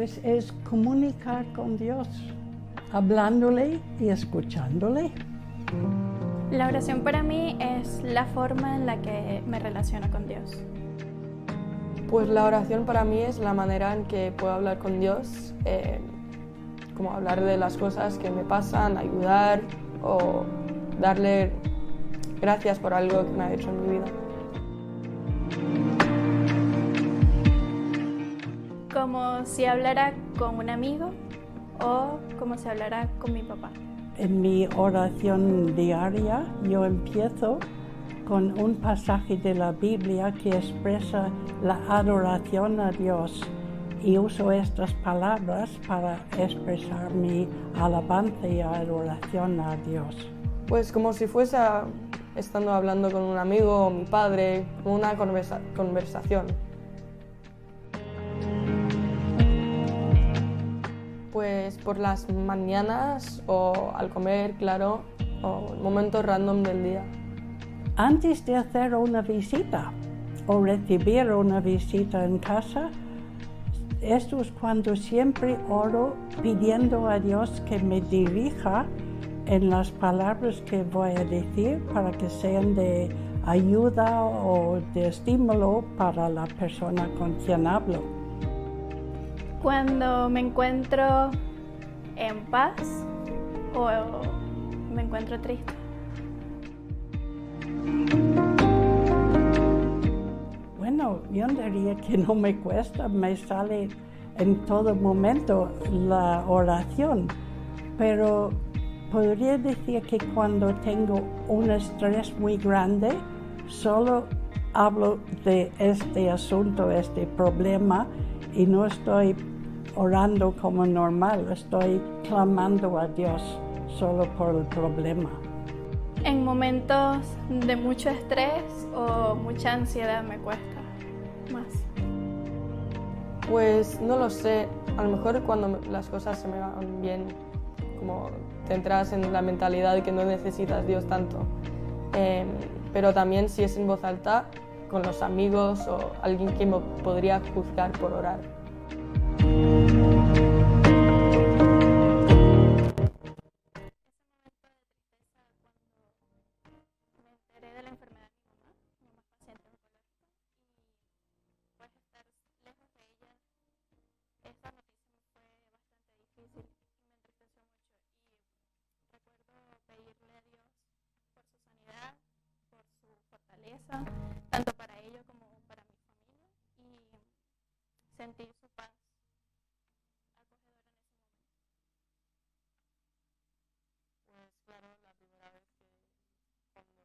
Pues es comunicar con Dios, hablándole y escuchándole. La oración para mí es la forma en la que me relaciono con Dios. Pues la oración para mí es la manera en que puedo hablar con Dios, como hablar de las cosas que me pasan, ayudar o darle gracias por algo que me ha hecho en mi vida. Como si hablara con un amigo o como si hablara con mi papá. En mi oración diaria yo empiezo con un pasaje de la Biblia que expresa la adoración a Dios y uso estas palabras para expresar mi alabanza y adoración a Dios. Pues como si fuese estando hablando con un amigo o mi padre, una conversación. Pues por las mañanas o al comer, claro, o momentos random del día. Antes de hacer una visita o recibir una visita en casa, esto es cuando siempre oro pidiendo a Dios que me dirija en las palabras que voy a decir para que sean de ayuda o de estímulo para la persona con quien hablo. Cuando me encuentro en paz o me encuentro triste. Bueno, yo diría que no me cuesta, me sale en todo momento la oración, pero podría decir que cuando tengo un estrés muy grande, solo hablo de este asunto, este problema, y no estoy orando como normal, estoy clamando a Dios solo por el problema. En momentos de mucho estrés o mucha ansiedad me cuesta más. Pues no lo sé, a lo mejor cuando las cosas se me van bien, como te entras en la mentalidad de que no necesitas Dios tanto. Pero también si es en voz alta, con los amigos o alguien que me podría juzgar por orar. Tanto para ellos como para mi familia, y sentir su paz acogedora en ese momento. Pues claro, la primera vez que cuando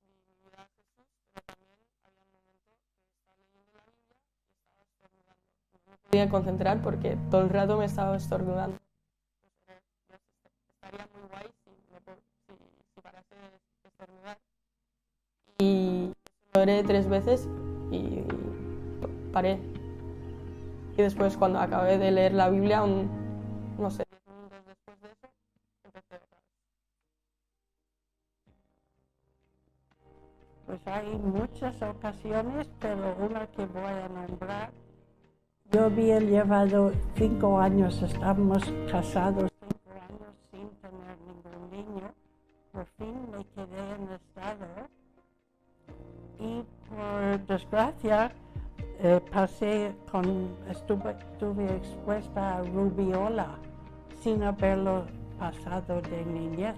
vi mi vida a Jesús, pero también había un momento que estaba leyendo la Biblia y estaba estornudando. No me podía concentrar porque todo el rato me estaba estornudando. Estaría muy guay si parase de estornudar. Y lo oré 3 veces y paré. Y después cuando acabé de leer la Biblia, no sé, 10 minutos después de eso, empecé otra vez. Pues hay muchas ocasiones, pero una que voy a nombrar. Yo había llevado 5 años, estábamos casados 5 años sin tener ningún niño. Por fin me quedé en estado y por desgracia estuve expuesta a rubiola sin haberlo pasado de niñez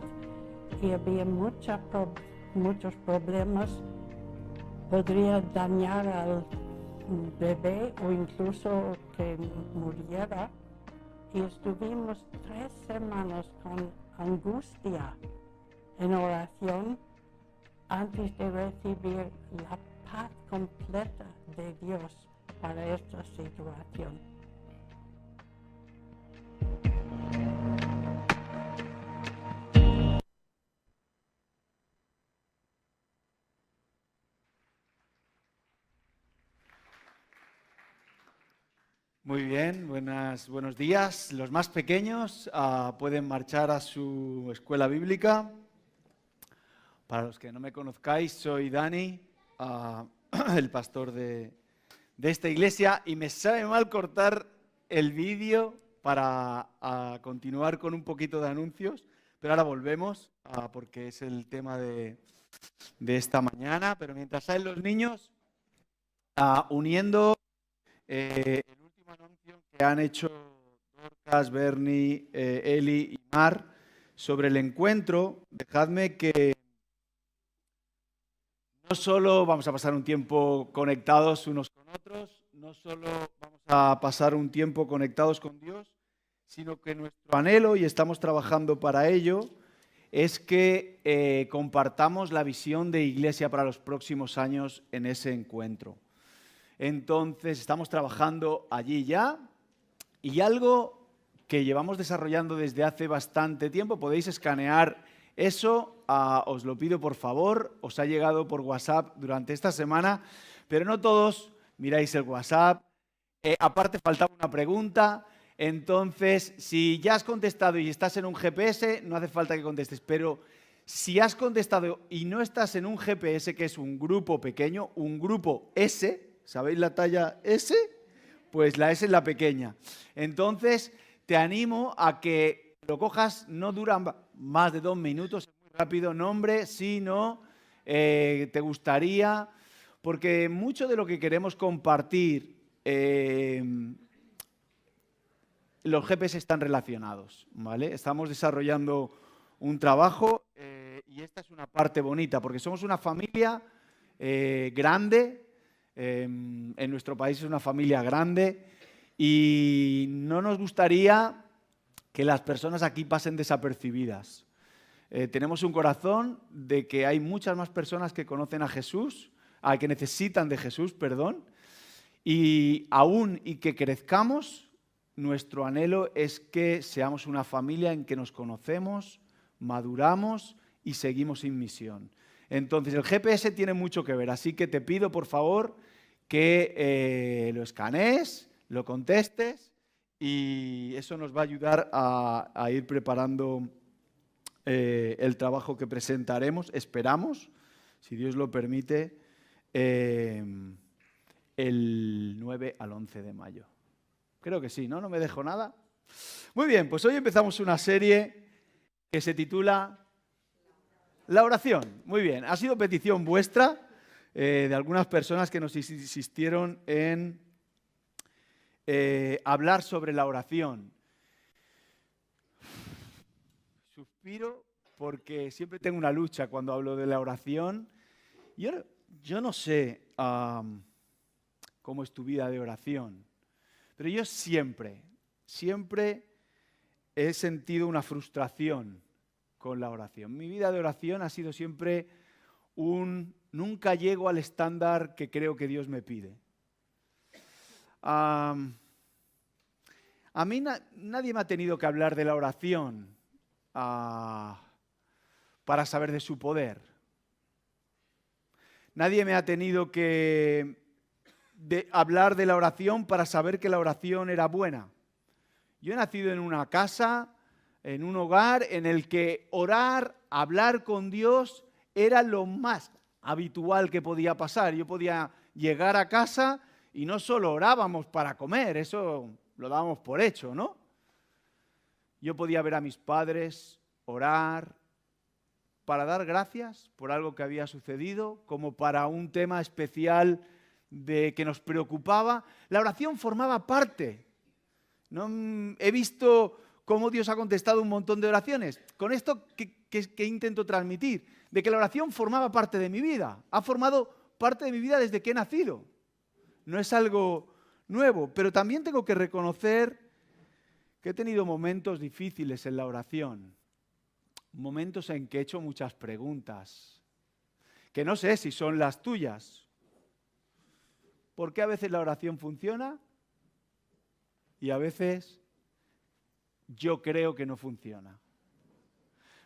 y había muchos problemas. Podría dañar al bebé o incluso que muriera, y estuvimos 3 semanas con angustia en oración antes de recibir la paz completa de Dios para esta situación. Muy bien, buenos días. Los más pequeños pueden marchar a su escuela bíblica. Para los que no me conozcáis, soy Dani, el pastor de esta iglesia, y me sabe mal cortar el vídeo para continuar con un poquito de anuncios, pero ahora volvemos porque es el tema de esta mañana. Pero mientras salen los niños, uniendo el último anuncio que han hecho Dorcas, Bernie, Eli y Mar sobre el encuentro, dejadme que no solo vamos a pasar un tiempo conectados unos con otros, no solo vamos a pasar un tiempo conectados con Dios, sino que nuestro anhelo, y estamos trabajando para ello, es que compartamos la visión de Iglesia para los próximos años en ese encuentro. Entonces, estamos trabajando allí ya, y algo que llevamos desarrollando desde hace bastante tiempo, podéis escanear eso, os lo pido por favor, os ha llegado por WhatsApp durante esta semana, pero no todos miráis el WhatsApp. Aparte faltaba una pregunta, entonces si ya has contestado y estás en un GPS, no hace falta que contestes, pero si has contestado y no estás en un GPS, que es un grupo pequeño, un grupo S, ¿sabéis la talla S? Pues la S es la pequeña. Entonces te animo a que lo cojas, no dura más de 2 minutos, es muy rápido, nombre, sí, no, te gustaría, porque mucho de lo que queremos compartir, los GPS están relacionados, ¿vale? Estamos desarrollando un trabajo y esta es una parte bonita, porque somos una familia grande, en nuestro país es una familia grande y no nos gustaría que las personas aquí pasen desapercibidas. Tenemos un corazón de que hay muchas más personas que conocen a Jesús, que necesitan de Jesús, perdón, y aún y que crezcamos, nuestro anhelo es que seamos una familia en que nos conocemos, maduramos y seguimos sin misión. Entonces, el GPS tiene mucho que ver, así que te pido, por favor, que lo escanees, lo contestes y eso nos va a ayudar a ir preparando el trabajo que presentaremos, esperamos, si Dios lo permite, el 9 al 11 de mayo. Creo que sí, ¿no? ¿No me dejo nada? Muy bien, pues hoy empezamos una serie que se titula La oración. Muy bien, ha sido petición vuestra, de algunas personas que nos insistieron en hablar sobre la oración. Suspiro porque siempre tengo una lucha cuando hablo de la oración. Yo no sé cómo es tu vida de oración, pero yo siempre he sentido una frustración con la oración. Mi vida de oración ha sido siempre nunca llego al estándar que creo que Dios me pide. A mí nadie me ha tenido que hablar de la oración para saber de su poder. Nadie me ha tenido que hablar de la oración para saber que la oración era buena. Yo he nacido en una casa, en un hogar en el que orar, hablar con Dios era lo más habitual que podía pasar. Yo podía llegar a casa y no solo orábamos para comer, eso lo dábamos por hecho, ¿no? Yo podía ver a mis padres orar para dar gracias por algo que había sucedido, como para un tema especial que nos preocupaba. La oración formaba parte. ¿No? He visto cómo Dios ha contestado un montón de oraciones. Con esto, ¿qué intento transmitir? De que la oración formaba parte de mi vida. Ha formado parte de mi vida desde que he nacido. No es algo nuevo, pero también tengo que reconocer que he tenido momentos difíciles en la oración. Momentos en que he hecho muchas preguntas, que no sé si son las tuyas. ¿Por qué a veces la oración funciona? Y a veces yo creo que no funciona.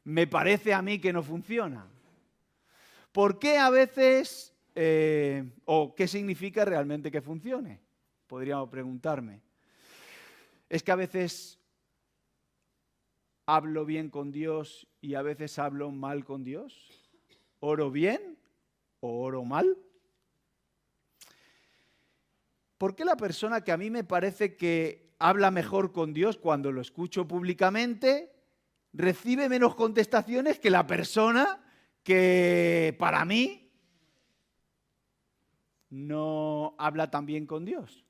Me parece a mí que no funciona. ¿Por qué a veces, o qué significa realmente que funcione? Podríamos preguntarme. Es que a veces hablo bien con Dios y a veces hablo mal con Dios. ¿Oro bien o oro mal? ¿Por qué la persona que a mí me parece que habla mejor con Dios cuando lo escucho públicamente, recibe menos contestaciones que la persona que para mí no habla tan bien con Dios.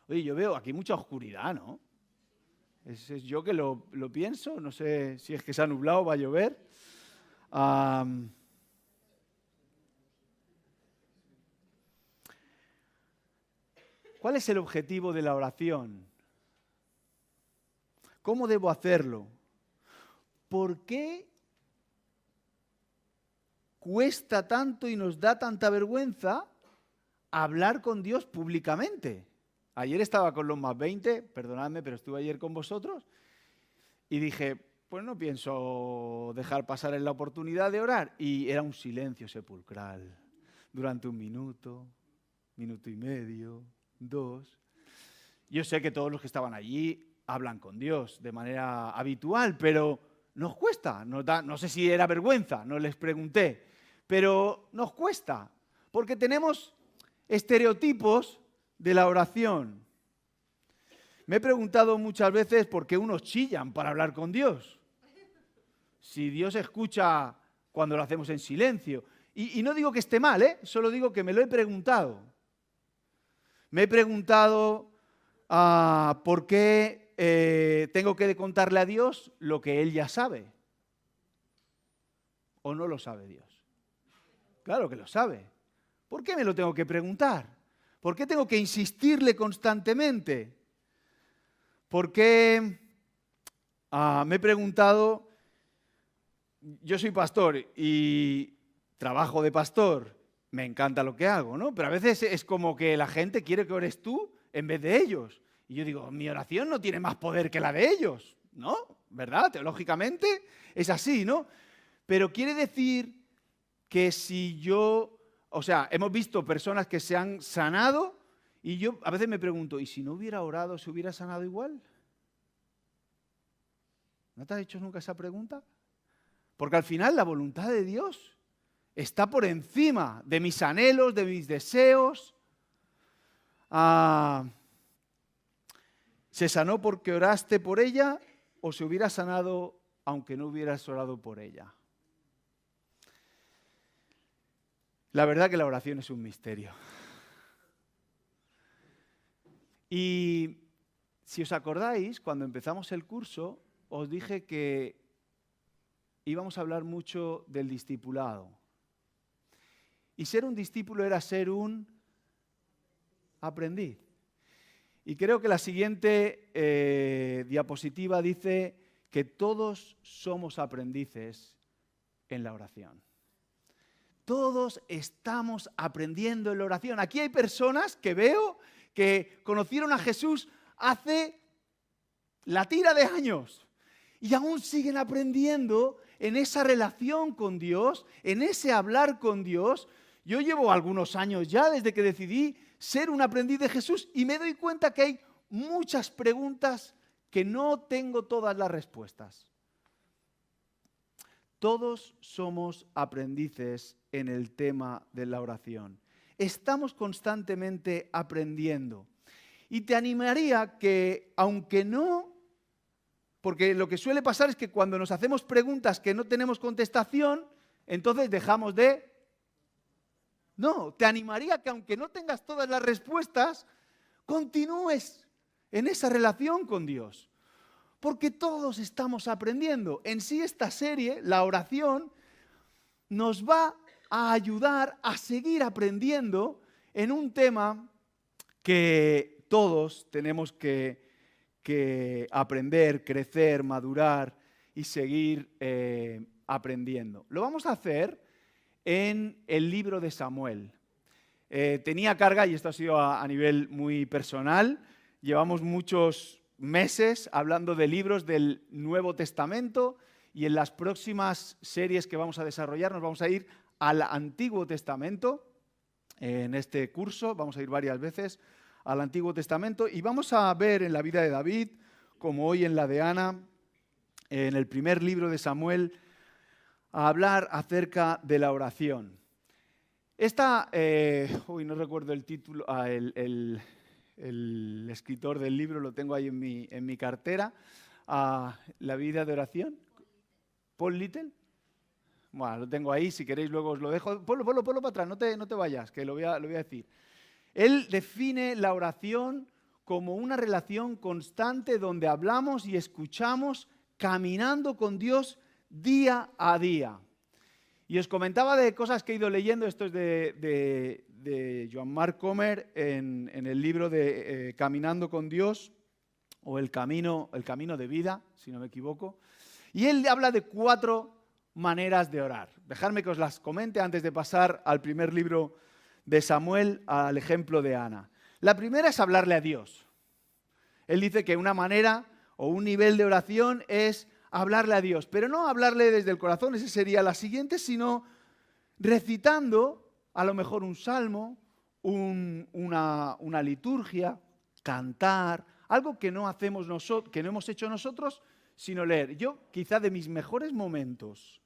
Oye, yo veo aquí mucha oscuridad, ¿no? Es yo que lo pienso, no sé si es que se ha nublado, va a llover. ¿Cuál es el objetivo de la oración? ¿Cómo debo hacerlo? ¿Por qué cuesta tanto y nos da tanta vergüenza hablar con Dios públicamente? Ayer estaba con los más 20, perdonadme, pero estuve ayer con vosotros y dije, pues no pienso dejar pasar la oportunidad de orar. Y era un silencio sepulcral durante 1 minuto, 1 minuto y medio, 2. Yo sé que todos los que estaban allí hablan con Dios de manera habitual, pero nos cuesta, no sé si era vergüenza, no les pregunté, pero nos cuesta, porque tenemos estereotipos de la oración. Me he preguntado muchas veces por qué unos chillan para hablar con Dios. Si Dios escucha cuando lo hacemos en silencio. Y no digo que esté mal, solo digo que me lo he preguntado. Me he preguntado por qué tengo que contarle a Dios lo que Él ya sabe. ¿O no lo sabe Dios? Claro que lo sabe. ¿Por qué me lo tengo que preguntar? ¿Por qué tengo que insistirle constantemente? ¿Por qué me he preguntado? Yo soy pastor y trabajo de pastor. Me encanta lo que hago, ¿no? Pero a veces es como que la gente quiere que ores tú en vez de ellos. Y yo digo, mi oración no tiene más poder que la de ellos, ¿no? ¿Verdad? Teológicamente es así, ¿no? Pero quiere decir que si yo... O sea, hemos visto personas que se han sanado y yo a veces me pregunto, ¿y si no hubiera orado, se hubiera sanado igual? ¿No te has hecho nunca esa pregunta? Porque al final la voluntad de Dios está por encima de mis anhelos, de mis deseos. ¿Se sanó porque oraste por ella o se hubiera sanado aunque no hubieras orado por ella? La verdad que la oración es un misterio. Y si os acordáis, cuando empezamos el curso, os dije que íbamos a hablar mucho del discipulado. Y ser un discípulo era ser un aprendiz. Y creo que la siguiente diapositiva dice que todos somos aprendices en la oración. Todos estamos aprendiendo en la oración. Aquí hay personas que veo que conocieron a Jesús hace la tira de años y aún siguen aprendiendo en esa relación con Dios, en ese hablar con Dios. Yo llevo algunos años ya desde que decidí ser un aprendiz de Jesús y me doy cuenta que hay muchas preguntas que no tengo todas las respuestas. Todos somos aprendices en el tema de la oración. Estamos constantemente aprendiendo. Y te animaría que, aunque no, porque lo que suele pasar es que cuando nos hacemos preguntas que no tenemos contestación, entonces dejamos de... No, te animaría que aunque no tengas todas las respuestas, continúes en esa relación con Dios. Porque todos estamos aprendiendo. En sí esta serie, la oración, nos va a ayudar a seguir aprendiendo en un tema que todos tenemos que aprender, crecer, madurar y seguir aprendiendo. Lo vamos a hacer en el libro de Samuel. Tenía carga, y esto ha sido a nivel muy personal, llevamos muchos meses hablando de libros del Nuevo Testamento y en las próximas series que vamos a desarrollar nos vamos a ir al Antiguo Testamento. En este curso vamos a ir varias veces al Antiguo Testamento y vamos a ver en la vida de David, como hoy en la de Ana, en el primer libro de Samuel, a hablar acerca de la oración. Esta, no recuerdo el título, el escritor del libro, lo tengo ahí en mi cartera, La vida de oración. Paul Little. Bueno, lo tengo ahí, si queréis luego os lo dejo. Ponlo para atrás, no te vayas, que lo voy a decir. Él define la oración como una relación constante donde hablamos y escuchamos caminando con Dios día a día. Y os comentaba de cosas que he ido leyendo, esto es de Joan Marc Comer en el libro de Caminando con Dios, o el camino de vida, si no me equivoco. Y él habla de 4 maneras de orar. Dejadme que os las comente antes de pasar al primer libro de Samuel, al ejemplo de Ana. La primera es hablarle a Dios. Él dice que una manera o un nivel de oración es hablarle a Dios, pero no hablarle desde el corazón, esa sería la siguiente, sino recitando a lo mejor un salmo, una liturgia, cantar, algo que no hacemos nosotros, que no hemos hecho nosotros, sino leer. Yo, quizá de mis mejores momentos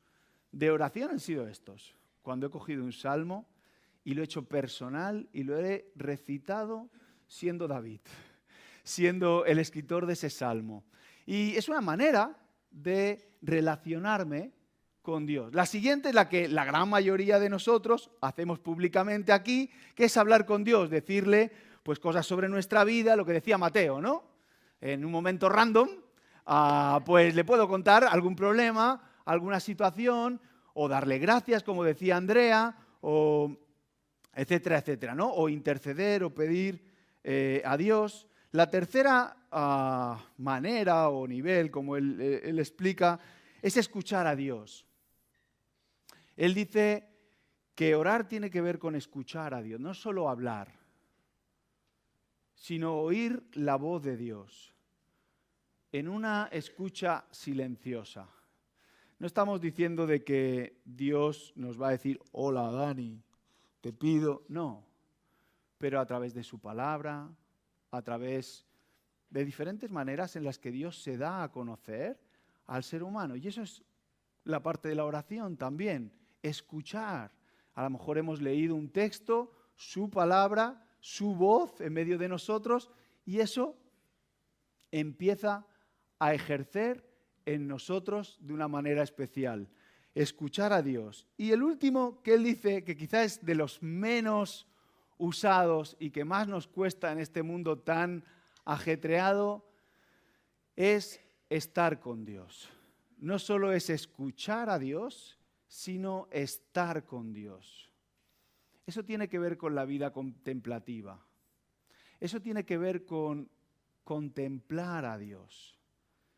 de oración han sido estos, cuando he cogido un salmo y lo he hecho personal y lo he recitado siendo David, siendo el escritor de ese salmo. Y es una manera de relacionarme con Dios. La siguiente es la que la gran mayoría de nosotros hacemos públicamente aquí, que es hablar con Dios, decirle pues cosas sobre nuestra vida, lo que decía Mateo, ¿no? En un momento random, pues le puedo contar algún problema, alguna situación, o darle gracias, como decía Andrea, o etcétera, etcétera, ¿no? O interceder o pedir a Dios. La tercera manera o nivel, como él explica, es escuchar a Dios. Él dice que orar tiene que ver con escuchar a Dios, no solo hablar, sino oír la voz de Dios en una escucha silenciosa. No estamos diciendo de que Dios nos va a decir, hola Dani, te pido, no, pero a través de su palabra, a través de diferentes maneras en las que Dios se da a conocer al ser humano. Y eso es la parte de la oración también, escuchar. A lo mejor hemos leído un texto, su palabra, su voz en medio de nosotros, y eso empieza a ejercer en nosotros de una manera especial. Escuchar a Dios. Y el último que él dice, que quizás es de los menos usados y que más nos cuesta en este mundo tan ajetreado, es estar con Dios. No solo es escuchar a Dios, sino estar con Dios. Eso tiene que ver con la vida contemplativa. Eso tiene que ver con contemplar a Dios,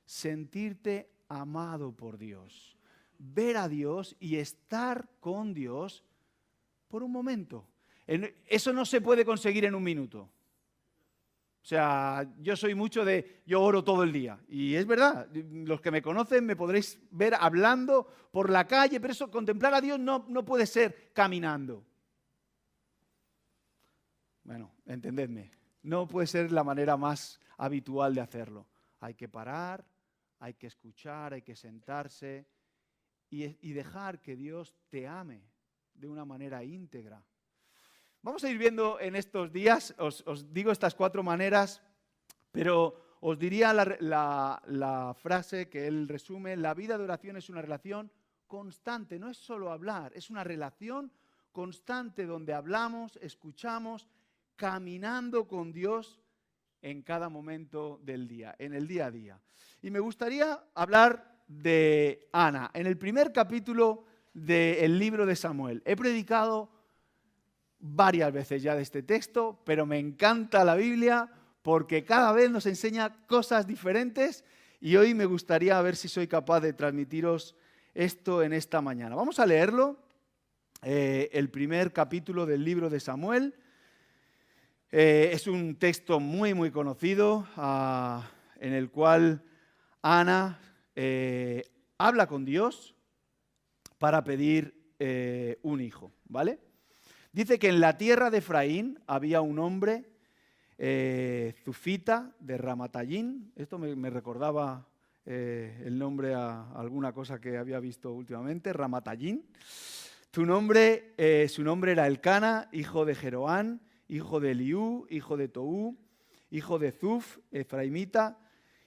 sentirte amado por Dios, ver a Dios y estar con Dios por un momento. Eso no se puede conseguir en un minuto. O sea, yo soy mucho yo oro todo el día. Y es verdad, los que me conocen me podréis ver hablando por la calle, pero eso, contemplar a Dios no puede ser caminando. Bueno, entendedme, no puede ser la manera más habitual de hacerlo. Hay que parar, hay que escuchar, hay que sentarse y dejar que Dios te ame de una manera íntegra. Vamos a ir viendo en estos días, os digo estas 4 maneras, pero os diría la frase que él resume: la vida de oración es una relación constante, no es solo hablar, es una relación constante donde hablamos, escuchamos, caminando con Dios en cada momento del día, en el día a día. Y me gustaría hablar de Ana. En el primer capítulo del libro de Samuel, he predicado varias veces ya de este texto, pero me encanta la Biblia porque cada vez nos enseña cosas diferentes y hoy me gustaría ver si soy capaz de transmitiros esto en esta mañana. Vamos a leerlo, el primer capítulo del libro de Samuel. Es un texto muy, muy conocido en el cual Ana habla con Dios para pedir un hijo, ¿vale? Dice que en la tierra de Efraín había un hombre, Zufita, de Ramatayín. Esto me recordaba el nombre a alguna cosa que había visto últimamente, Ramatayín. Su nombre era Elcana, hijo de Jeroán, hijo de Eliú, hijo de Toú, hijo de Zuf, efraimita.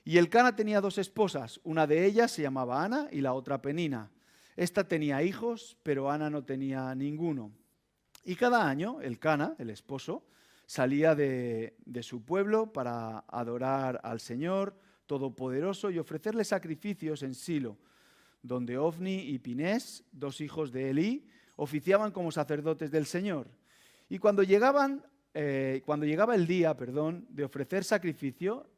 Y Elcana tenía 2 esposas, una de ellas se llamaba Ana y la otra Penina. Esta tenía hijos, pero Ana no tenía ninguno. Y cada año Elcana, el esposo, salía de su pueblo para adorar al Señor Todopoderoso y ofrecerle sacrificios en Silo, donde Ofni y Pinés, 2 hijos de Elí, oficiaban como sacerdotes del Señor. Y cuando llegaba el día, de ofrecer sacrificio,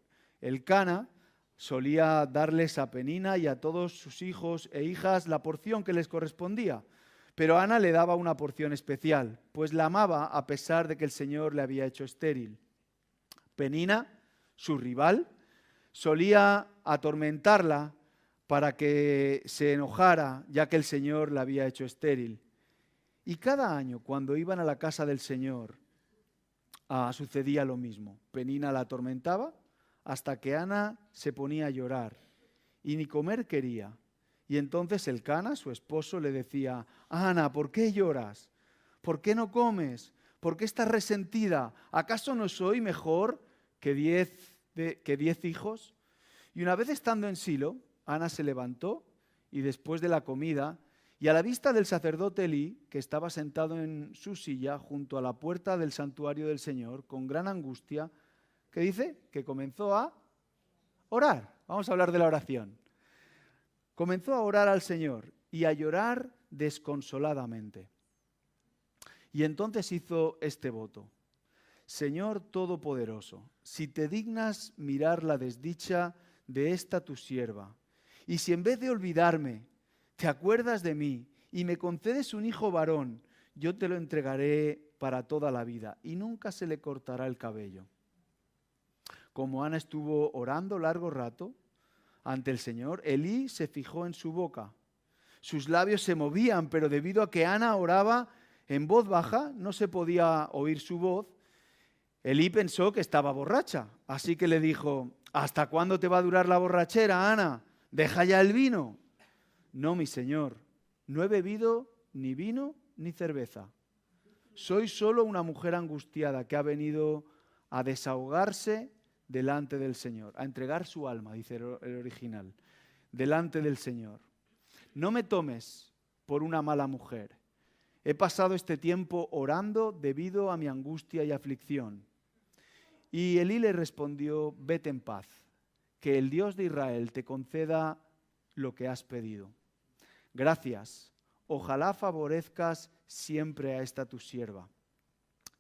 Elcana solía darles a Penina y a todos sus hijos e hijas la porción que les correspondía. Pero Ana le daba una porción especial, pues la amaba a pesar de que el Señor le había hecho estéril. Penina, su rival, solía atormentarla para que se enojara, ya que el Señor la había hecho estéril. Y cada año, cuando iban a la casa del Señor, sucedía lo mismo. Penina la atormentaba hasta que Ana se ponía a llorar y ni comer quería. Y entonces Elcana, su esposo, le decía: Ana, ¿por qué lloras? ¿Por qué no comes? ¿Por qué estás resentida? ¿Acaso no soy mejor que 10 hijos? Y una vez estando en Silo, Ana se levantó y después de la comida, y a la vista del sacerdote Elí, que estaba sentado en su silla junto a la puerta del santuario del Señor, con gran angustia, ¿qué dice? Que comenzó a orar. Vamos a hablar de la oración. Comenzó a orar al Señor y a llorar desconsoladamente. Y entonces hizo este voto: Señor Todopoderoso, si te dignas mirar la desdicha de esta tu sierva, y si en vez de olvidarme, te acuerdas de mí y me concedes un hijo varón, yo te lo entregaré para toda la vida y nunca se le cortará el cabello. Como Ana estuvo orando largo rato ante el Señor, Elí se fijó en su boca. Sus labios se movían, pero debido a que Ana oraba en voz baja, no se podía oír su voz. Elí pensó que estaba borracha, así que le dijo: ¿hasta cuándo te va a durar la borrachera, Ana? Deja ya el vino. No, mi señor, no he bebido ni vino ni cerveza. Soy solo una mujer angustiada que ha venido a desahogarse delante del Señor, a entregar su alma, dice el original, delante del Señor. No me tomes por una mala mujer. He pasado este tiempo orando debido a mi angustia y aflicción. Y Elí le respondió: vete en paz, que el Dios de Israel te conceda lo que has pedido. Gracias, ojalá favorezcas siempre a esta tu sierva.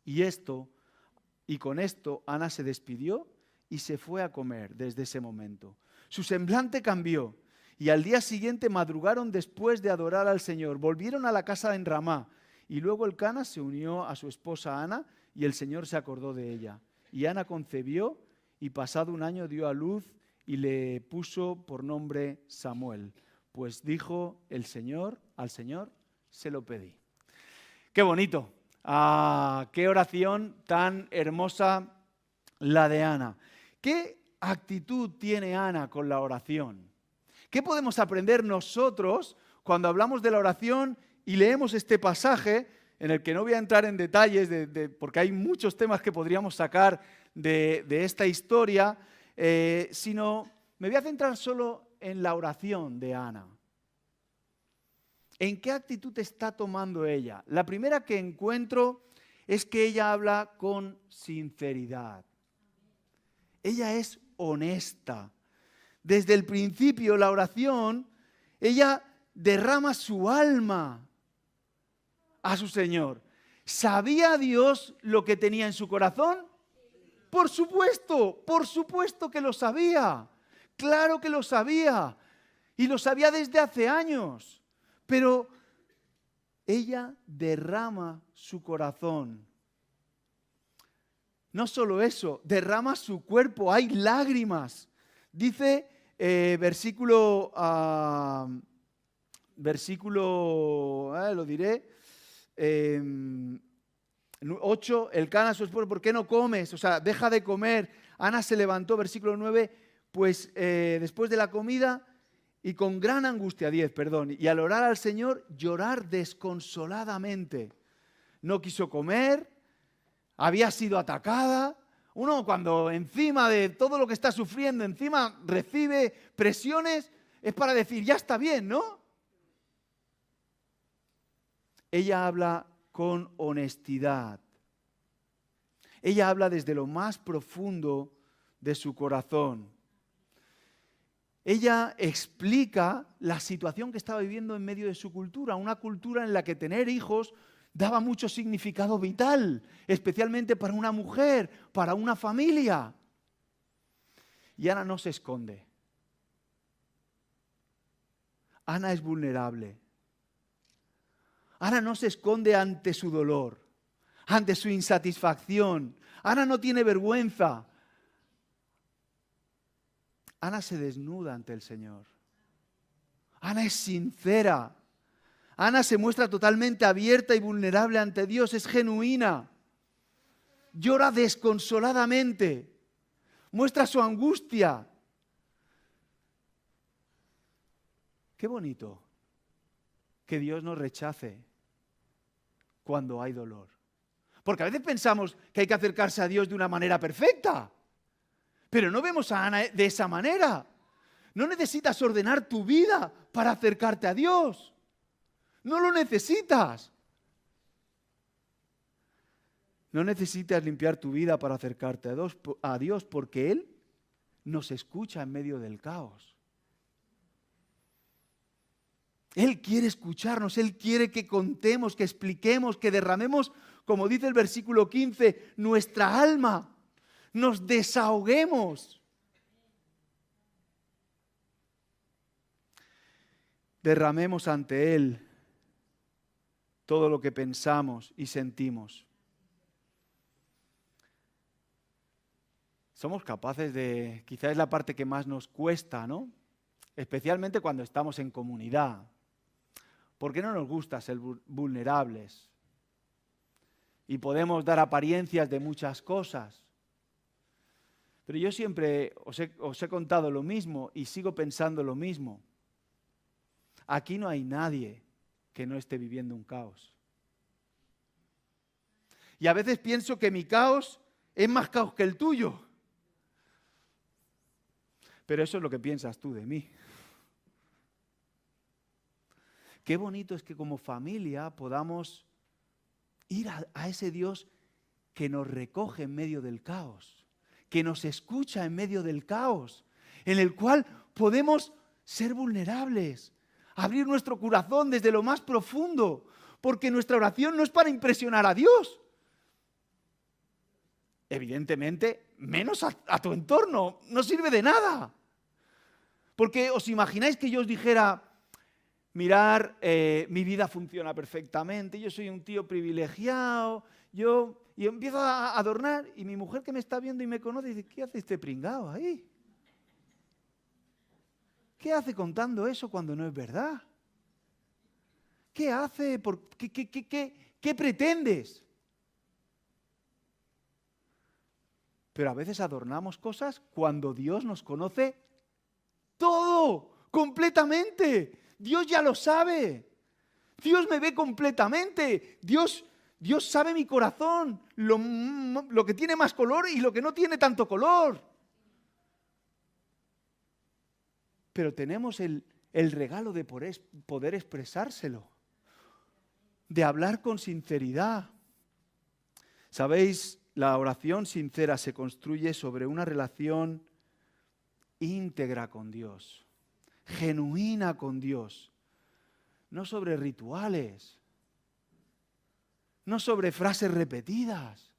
Y con esto Ana se despidió y se fue a comer desde ese momento. Su semblante cambió y al día siguiente madrugaron después de adorar al Señor. Volvieron a la casa en Ramá y luego Elcana se unió a su esposa Ana y el Señor se acordó de ella. Y Ana concebió y pasado un año dio a luz y le puso por nombre Samuel, pues dijo al Señor se lo pedí. ¡Qué bonito! ¡Qué oración tan hermosa la de Ana! ¿Qué actitud tiene Ana con la oración? ¿Qué podemos aprender nosotros cuando hablamos de la oración y leemos este pasaje, en el que no voy a entrar en detalles porque hay muchos temas que podríamos sacar de esta historia, sino me voy a centrar solo en la oración de Ana? ¿En qué actitud está tomando ella? La primera que encuentro es que ella habla con sinceridad. Ella es honesta. Desde el principio, la oración, ella derrama su alma a su Señor. ¿Sabía Dios lo que tenía en su corazón? Por supuesto que lo sabía. Claro que lo sabía. Y lo sabía desde hace años. Pero ella derrama su corazón. No solo eso, derrama su cuerpo, hay lágrimas. Dice versículo, lo diré, 8, Elcana, su esposo: ¿por qué no comes? O sea, deja de comer. Ana se levantó, versículo 9, pues después de la comida y con gran angustia, 10, y al orar al Señor, llorar desconsoladamente. No quiso comer, había sido atacada, Uno cuando encima de todo lo que está sufriendo, encima recibe presiones, es para decir, ya está bien, ¿no? Ella habla con honestidad. Ella habla desde lo más profundo de su corazón. Ella explica la situación que estaba viviendo en medio de su cultura, una cultura en la que tener hijos daba mucho significado vital, especialmente para una mujer, para una familia. Y Ana no se esconde. Ana es vulnerable. Ana no se esconde ante su dolor, ante su insatisfacción. Ana no tiene vergüenza. Ana se desnuda ante el Señor. Ana es sincera. Ana se muestra totalmente abierta y vulnerable ante Dios. Es genuina. Llora desconsoladamente. Muestra su angustia. Qué bonito que Dios nos rechace cuando hay dolor. Porque a veces pensamos que hay que acercarse a Dios de una manera perfecta. Pero no vemos a Ana de esa manera. No necesitas ordenar tu vida para acercarte a Dios. No lo necesitas. No necesitas limpiar tu vida para acercarte a Dios porque Él nos escucha en medio del caos. Él quiere escucharnos, Él quiere que contemos, que expliquemos, que derramemos, como dice el versículo 15, nuestra alma. Nos desahoguemos. Derramemos ante Él todo lo que pensamos y sentimos. Somos capaces de, quizás es la parte que más nos cuesta, ¿no? Especialmente cuando estamos en comunidad. ¿Por qué no nos gusta ser vulnerables? Y podemos dar apariencias de muchas cosas. Pero yo siempre os he contado lo mismo y sigo pensando lo mismo. Aquí no hay nadie que no esté viviendo un caos. Y a veces pienso que mi caos es más caos que el tuyo. Pero eso es lo que piensas tú de mí. Qué bonito es que como familia podamos ir a ese Dios que nos recoge en medio del caos, que nos escucha en medio del caos, en el cual podemos ser vulnerables, abrir nuestro corazón desde lo más profundo, porque nuestra oración no es para impresionar a Dios. Evidentemente, menos a tu entorno, no sirve de nada. Porque os imagináis que yo os dijera, mirar, mi vida funciona perfectamente, yo soy un tío privilegiado, y empiezo a adornar, y mi mujer que me está viendo y me conoce dice, ¿qué hace este pringao ahí? ¿Qué hace contando eso cuando no es verdad? ¿Qué hace? ¿Qué pretendes? Pero a veces adornamos cosas cuando Dios nos conoce todo, completamente. Dios ya lo sabe. Dios me ve completamente. Dios sabe mi corazón, lo que tiene más color y lo que no tiene tanto color. Pero tenemos el regalo de poder expresárselo, de hablar con sinceridad. ¿Sabéis? La oración sincera se construye sobre una relación íntegra con Dios, genuina con Dios, no sobre rituales, no sobre frases repetidas.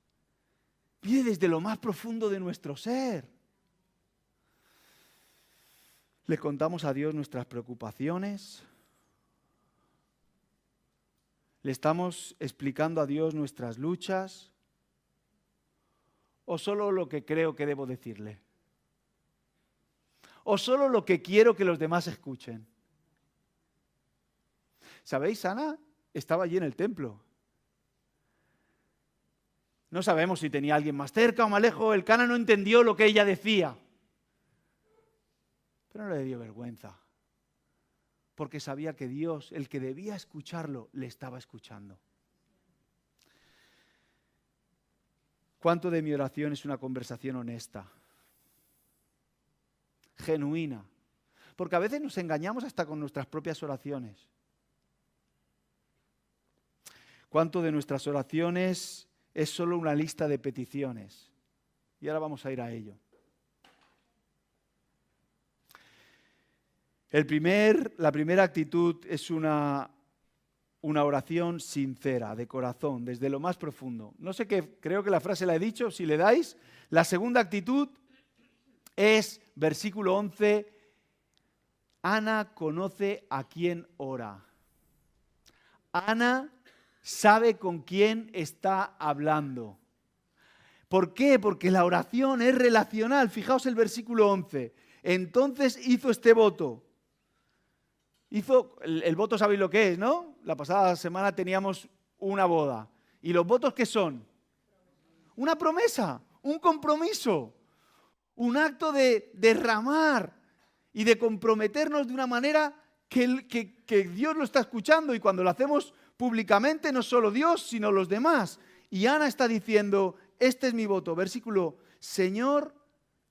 Viene desde lo más profundo de nuestro ser. Le contamos a Dios nuestras preocupaciones. Le estamos explicando a Dios nuestras luchas. ¿O solo lo que creo que debo decirle? ¿O solo lo que quiero que los demás escuchen? ¿Sabéis? Ana estaba allí en el templo. No sabemos si tenía alguien más cerca o más lejos. El Cana no entendió lo que ella decía. Pero no le dio vergüenza. Porque sabía que Dios, el que debía escucharlo, le estaba escuchando. ¿Cuánto de mi oración es una conversación honesta? Genuina. Porque a veces nos engañamos hasta con nuestras propias oraciones. ¿Cuánto de nuestras oraciones es solo una lista de peticiones? Y ahora vamos a ir a ello. La primera actitud es una oración sincera, de corazón, desde lo más profundo. No sé qué, creo que la frase la he dicho, si le dais. La segunda actitud es, versículo 11, Ana conoce a quién ora. Ana sabe con quién está hablando. ¿Por qué? Porque la oración es relacional. Fijaos el versículo 11. Entonces hizo este voto. El voto, sabéis lo que es, ¿no? La pasada semana teníamos una boda. ¿Y los votos qué son? Una promesa, un compromiso, un acto de derramar y de comprometernos de una manera que Dios lo está escuchando, y cuando lo hacemos públicamente, no solo Dios, sino los demás. Y Ana está diciendo, este es mi voto, versículo, Señor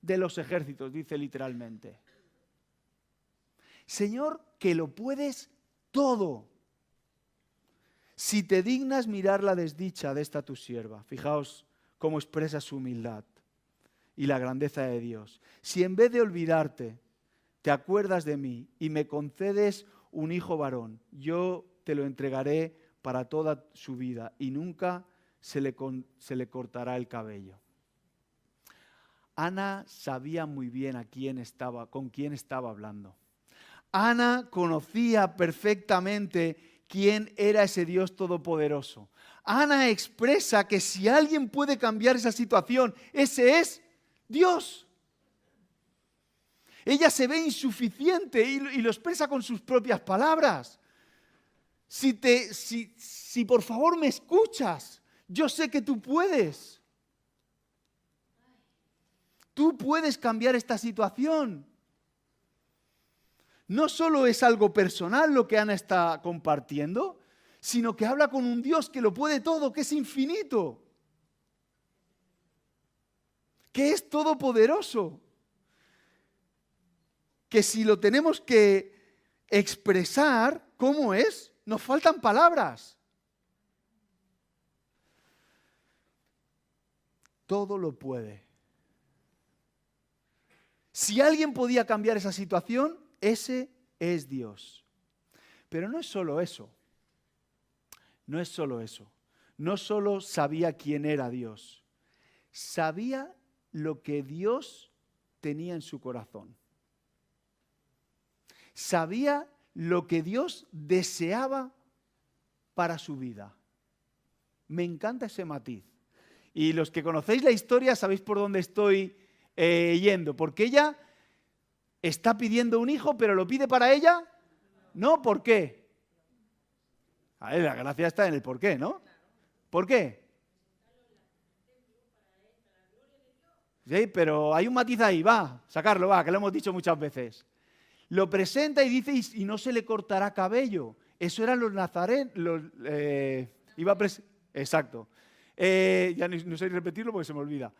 de los ejércitos, dice literalmente. Señor, que lo puedes todo. Si te dignas mirar la desdicha de esta tu sierva, fijaos cómo expresa su humildad y la grandeza de Dios. Si en vez de olvidarte, te acuerdas de mí y me concedes un hijo varón, yo te lo entregaré para toda su vida y nunca se le cortará el cabello. Ana sabía muy bien con quién estaba hablando. Ana conocía perfectamente quién era ese Dios todopoderoso. Ana expresa que si alguien puede cambiar esa situación, ese es Dios. Ella se ve insuficiente y lo expresa con sus propias palabras. Si por favor me escuchas, yo sé que tú puedes. Tú puedes cambiar esta situación. No solo es algo personal lo que Ana está compartiendo, sino que habla con un Dios que lo puede todo, que es infinito, que es todopoderoso, que si lo tenemos que expresar, ¿cómo es? Nos faltan palabras. Todo lo puede. Si alguien podía cambiar esa situación, ese es Dios. Pero no es solo eso. No es solo eso. No solo sabía quién era Dios. Sabía lo que Dios tenía en su corazón. Sabía lo que Dios deseaba para su vida. Me encanta ese matiz. Y los que conocéis la historia sabéis por dónde estoy yendo. Porque ella está pidiendo un hijo, pero ¿lo pide para ella? No, ¿por qué? A ver, la gracia está en el por qué, ¿no? ¿Por qué? Sí, pero hay un matiz ahí, sacarlo, que lo hemos dicho muchas veces. Lo presenta y dice, y no se le cortará cabello. Eso eran los nazarenos. Exacto. Ya no sé repetirlo porque se me olvida.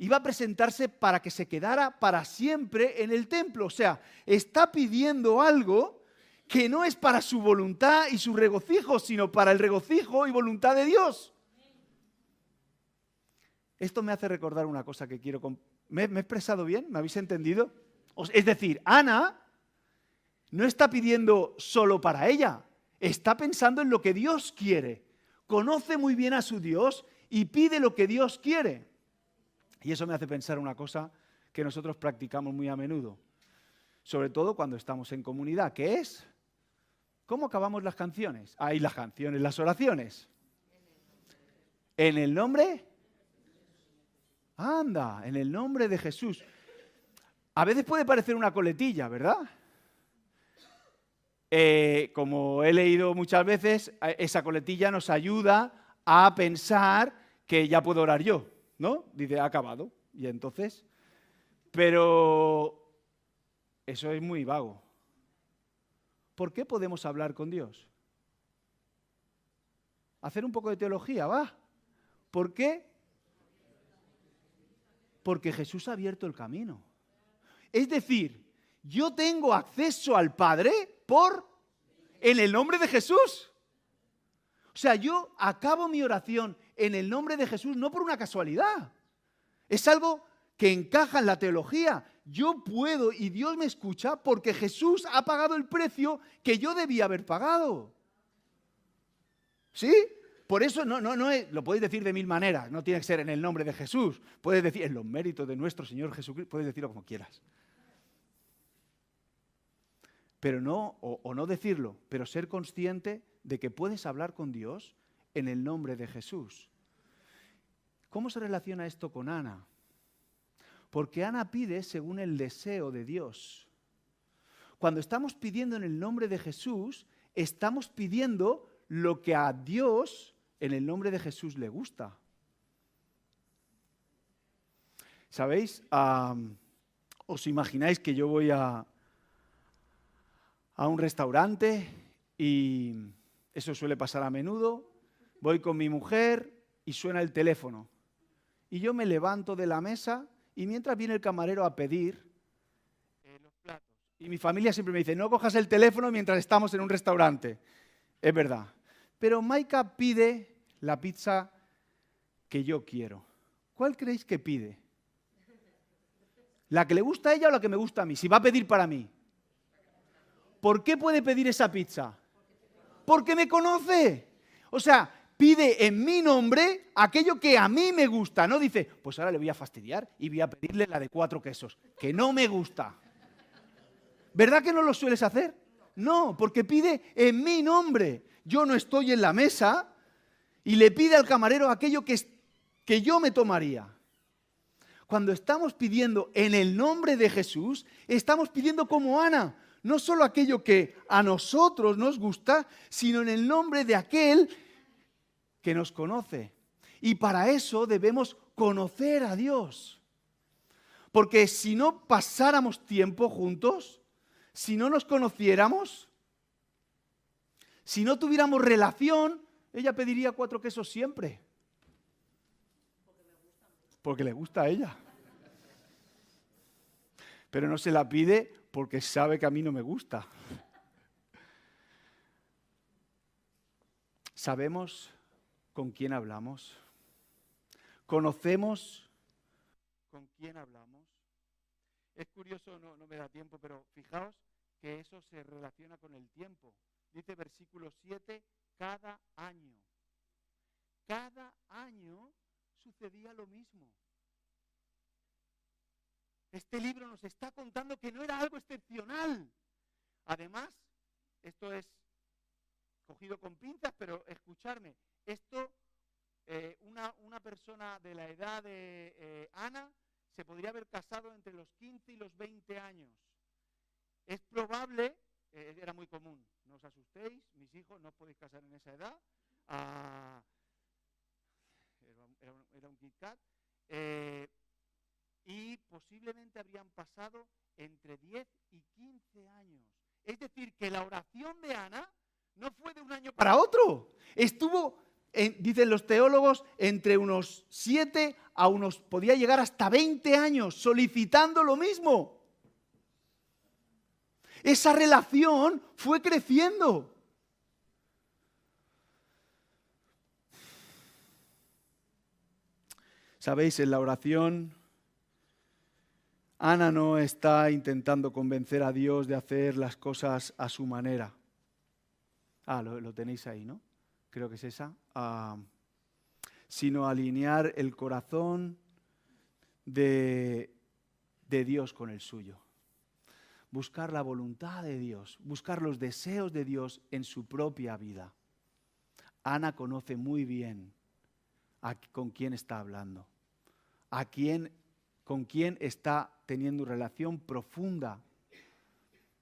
Iba a presentarse para que se quedara para siempre en el templo. O sea, está pidiendo algo que no es para su voluntad y su regocijo, sino para el regocijo y voluntad de Dios. Esto me hace recordar una cosa que quiero... ¿Me he expresado bien? ¿Me habéis entendido? Es decir, Ana no está pidiendo solo para ella, está pensando en lo que Dios quiere. Conoce muy bien a su Dios y pide lo que Dios quiere. Y eso me hace pensar una cosa que nosotros practicamos muy a menudo, sobre todo cuando estamos en comunidad, que es, ¿cómo acabamos las canciones? Las oraciones. ¿En el nombre? Anda, en el nombre de Jesús. A veces puede parecer una coletilla, ¿verdad? Como he leído muchas veces, esa coletilla nos ayuda a pensar que ya puedo orar yo, ¿no? Dice, ha acabado. Y entonces, pero eso es muy vago. ¿Por qué podemos hablar con Dios? Hacer un poco de teología, ¿va? ¿Por qué Porque Jesús ha abierto el camino. Es decir, yo tengo acceso al Padre en el nombre de Jesús. O sea, yo acabo mi oración en el nombre de Jesús no por una casualidad. Es algo que encaja en la teología. Yo puedo y Dios me escucha porque Jesús ha pagado el precio que yo debía haber pagado. ¿Sí? Por eso no es, lo podéis decir de mil maneras, no tiene que ser en el nombre de Jesús. Puedes decir en los méritos de nuestro Señor Jesucristo, puedes decirlo como quieras. Pero no decirlo, pero ser consciente de que puedes hablar con Dios en el nombre de Jesús. ¿Cómo se relaciona esto con Ana? Porque Ana pide según el deseo de Dios. Cuando estamos pidiendo en el nombre de Jesús, estamos pidiendo lo que a Dios en el nombre de Jesús le gusta. ¿Sabéis? ¿Os imagináis que yo voy a un restaurante y eso suele pasar a menudo? Voy con mi mujer y suena el teléfono. Y yo me levanto de la mesa y mientras viene el camarero a pedir los platos. Y mi familia siempre me dice, no cojas el teléfono mientras estamos en un restaurante. Es verdad. Pero Maika pide la pizza que yo quiero. ¿Cuál creéis que pide? ¿La que le gusta a ella o la que me gusta a mí? Si va a pedir para mí. ¿Por qué puede pedir esa pizza? Porque me conoce. O sea, pide en mi nombre aquello que a mí me gusta. No dice, pues ahora le voy a fastidiar y voy a pedirle la de 4 quesos, que no me gusta. ¿Verdad que no lo sueles hacer? No, porque pide en mi nombre. Yo no estoy en la mesa y le pide al camarero aquello que yo me tomaría. Cuando estamos pidiendo en el nombre de Jesús, estamos pidiendo como Ana, no solo aquello que a nosotros nos gusta, sino en el nombre de aquel que nos conoce. Y para eso debemos conocer a Dios. Porque si no pasáramos tiempo juntos, si no nos conociéramos, si no tuviéramos relación, ella pediría 4 quesos siempre. Porque le gusta a ella. Pero no se la pide porque sabe que a mí no me gusta. ¿Sabemos con quién hablamos? ¿Conocemos con quién hablamos? Es curioso, no me da tiempo, pero fijaos que eso se relaciona con el tiempo. Dice versículo 7, cada año. Cada año sucedía lo mismo. Este libro nos está contando que no era algo excepcional. Además, esto es cogido con pinzas, pero escuchadme, esto, una persona de la edad de Ana se podría haber casado entre los 15 y los 20 años. Es probable, era muy común, no os asustéis, mis hijos no os podéis casar en esa edad, era un Kit Kat, y posiblemente habrían pasado entre 10 y 15 años. Es decir, que la oración de Ana no fue de un año para otro. Estuvo, dicen los teólogos, entre unos 7 a podía llegar hasta 20 años solicitando lo mismo. Esa relación fue creciendo. Sabéis, en la oración, Ana no está intentando convencer a Dios de hacer las cosas a su manera. Lo tenéis ahí, ¿no? Creo que es esa. Sino alinear el corazón de Dios con el suyo. Buscar la voluntad de Dios, buscar los deseos de Dios en su propia vida. Ana conoce muy bien con quién está hablando, con quién está teniendo relación profunda,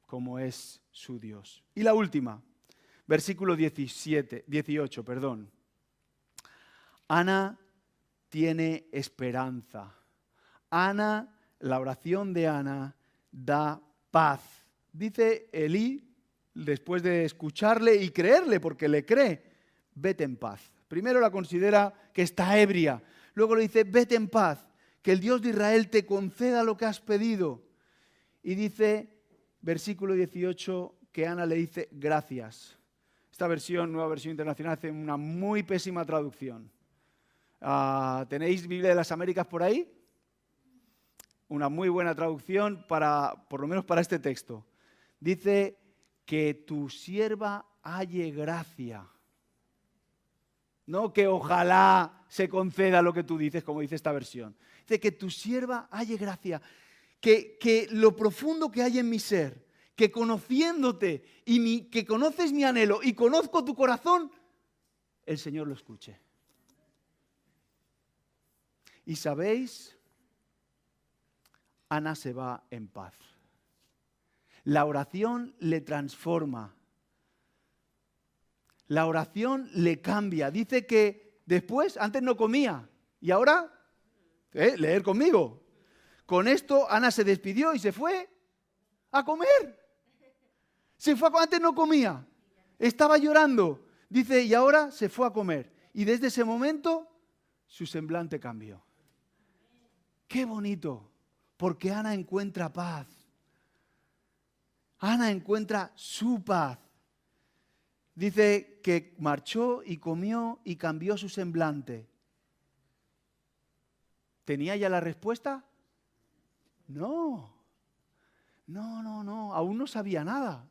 como es su Dios. Y la última, versículo 18. Ana tiene esperanza. La oración de Ana da paz. Dice Elí, después de escucharle y creerle, porque le cree, vete en paz. Primero la considera que está ebria, luego le dice, vete en paz, que el Dios de Israel te conceda lo que has pedido. Y dice, versículo 18, que Ana le dice gracias. Esta versión, Nueva Versión Internacional, hace una muy pésima traducción. ¿Tenéis Biblia de las Américas por ahí? Una muy buena traducción, por lo menos para este texto. Dice, que tu sierva halle gracia. No que ojalá se conceda lo que tú dices, como dice esta versión. Dice que tu sierva halle gracia. Que lo profundo que hay en mi ser, que conociéndote y que conoces mi anhelo y conozco tu corazón, el Señor lo escuche. Y sabéis, Ana se va en paz. La oración le transforma. La oración le cambia. Dice que después, antes no comía. ¿Y ahora? Leer conmigo. Con esto Ana se despidió y se fue a comer. Antes no comía. Estaba llorando. Dice, y ahora se fue a comer. Y desde ese momento su semblante cambió. ¡Qué bonito! Porque Ana encuentra paz. Ana encuentra su paz. Dice que marchó y comió y cambió su semblante. ¿Tenía ya la respuesta? No. Aún no sabía nada.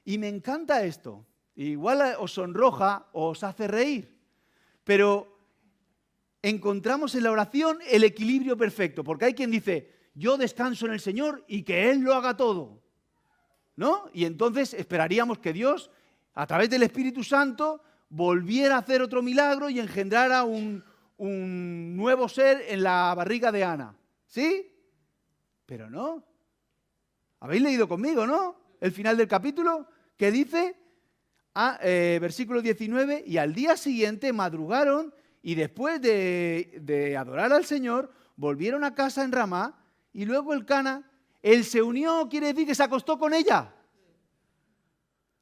Y me encanta esto. Igual os sonroja o os hace reír. Pero encontramos en la oración el equilibrio perfecto. Porque hay quien dice, yo descanso en el Señor y que Él lo haga todo. ¿No? Y entonces esperaríamos que Dios, a través del Espíritu Santo, volviera a hacer otro milagro y engendrara un nuevo ser en la barriga de Ana. ¿Sí? Pero no. ¿Habéis leído conmigo, no? El final del capítulo, que dice, versículo 19, y al día siguiente madrugaron y después de adorar al Señor, volvieron a casa en Ramá y luego Elcana, él se unió, quiere decir que se acostó con ella.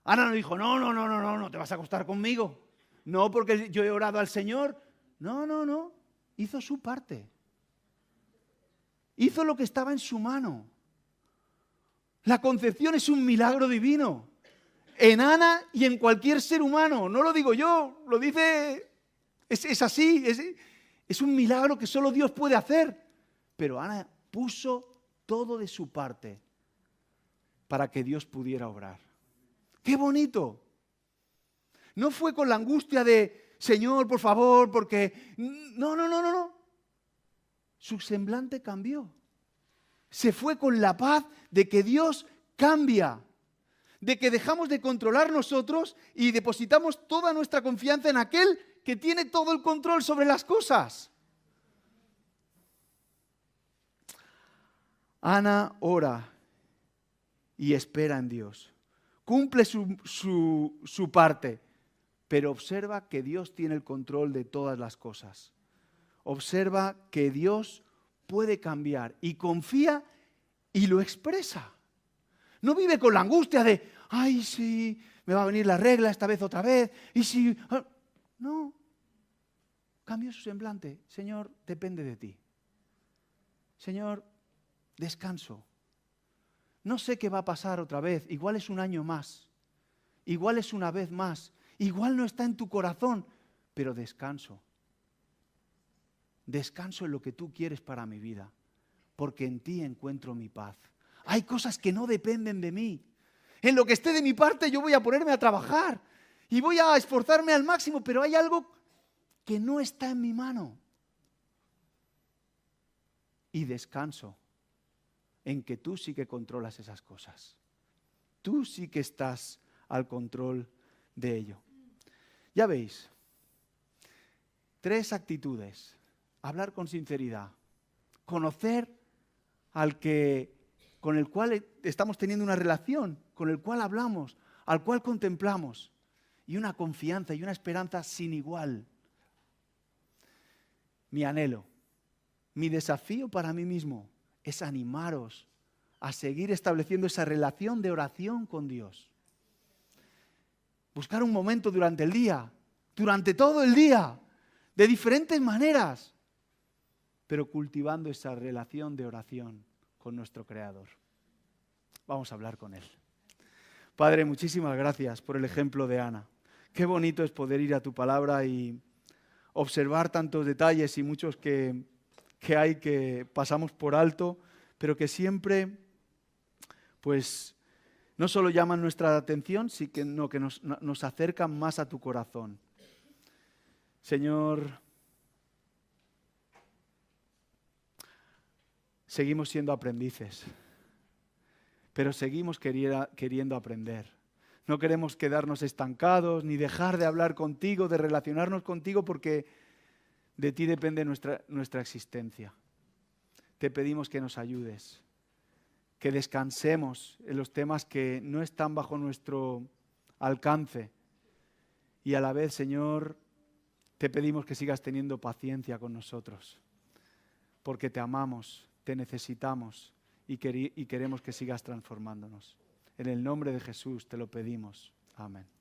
Ana no dijo, no te vas a acostar conmigo. No, porque yo he orado al Señor. No. Hizo su parte. Hizo lo que estaba en su mano. La concepción es un milagro divino. En Ana y en cualquier ser humano. No lo digo yo, lo dice... Es así. Es un milagro que solo Dios puede hacer. Pero Ana puso todo de su parte para que Dios pudiera obrar. ¡Qué bonito! No fue con la angustia de, Señor, por favor, porque... No. Su semblante cambió. Se fue con la paz de que Dios cambia, de que dejamos de controlar nosotros y depositamos toda nuestra confianza en aquel que tiene todo el control sobre las cosas. Ana ora y espera en Dios. Cumple su parte, pero observa que Dios tiene el control de todas las cosas. Observa que Dios puede cambiar y confía y lo expresa. No vive con la angustia de, ay, sí, me va a venir la regla esta vez otra vez, y si... No, cambió su semblante. Señor, depende de ti. Señor, descanso. No sé qué va a pasar otra vez. Igual es un año más. Igual es una vez más. Igual no está en tu corazón. Pero descanso. Descanso en lo que tú quieres para mi vida. Porque en ti encuentro mi paz. Hay cosas que no dependen de mí. En lo que esté de mi parte yo voy a ponerme a trabajar. Y voy a esforzarme al máximo. Pero hay algo que no está en mi mano. Y descanso en que tú sí que controlas esas cosas. Tú sí que estás al control de ello. Ya veis, 3 actitudes. Hablar con sinceridad. Conocer con el cual estamos teniendo una relación, con el cual hablamos, al cual contemplamos. Y una confianza y una esperanza sin igual. Mi anhelo, mi desafío para mí mismo es animaros a seguir estableciendo esa relación de oración con Dios. Buscar un momento durante el día, durante todo el día, de diferentes maneras. pero cultivando esa relación de oración con nuestro Creador. Vamos a hablar con Él. Padre, muchísimas gracias por el ejemplo de Ana. Qué bonito es poder ir a tu palabra y observar tantos detalles y muchos que hay que pasamos por alto, pero que siempre, pues, no solo llaman nuestra atención, sino que nos acercan más a tu corazón. Señor, seguimos siendo aprendices, pero seguimos queriendo aprender. No queremos quedarnos estancados, ni dejar de hablar contigo, de relacionarnos contigo, porque de ti depende nuestra existencia. Te pedimos que nos ayudes, que descansemos en los temas que no están bajo nuestro alcance. Y a la vez, Señor, te pedimos que sigas teniendo paciencia con nosotros, porque te amamos, te necesitamos y queremos que sigas transformándonos. En el nombre de Jesús te lo pedimos. Amén.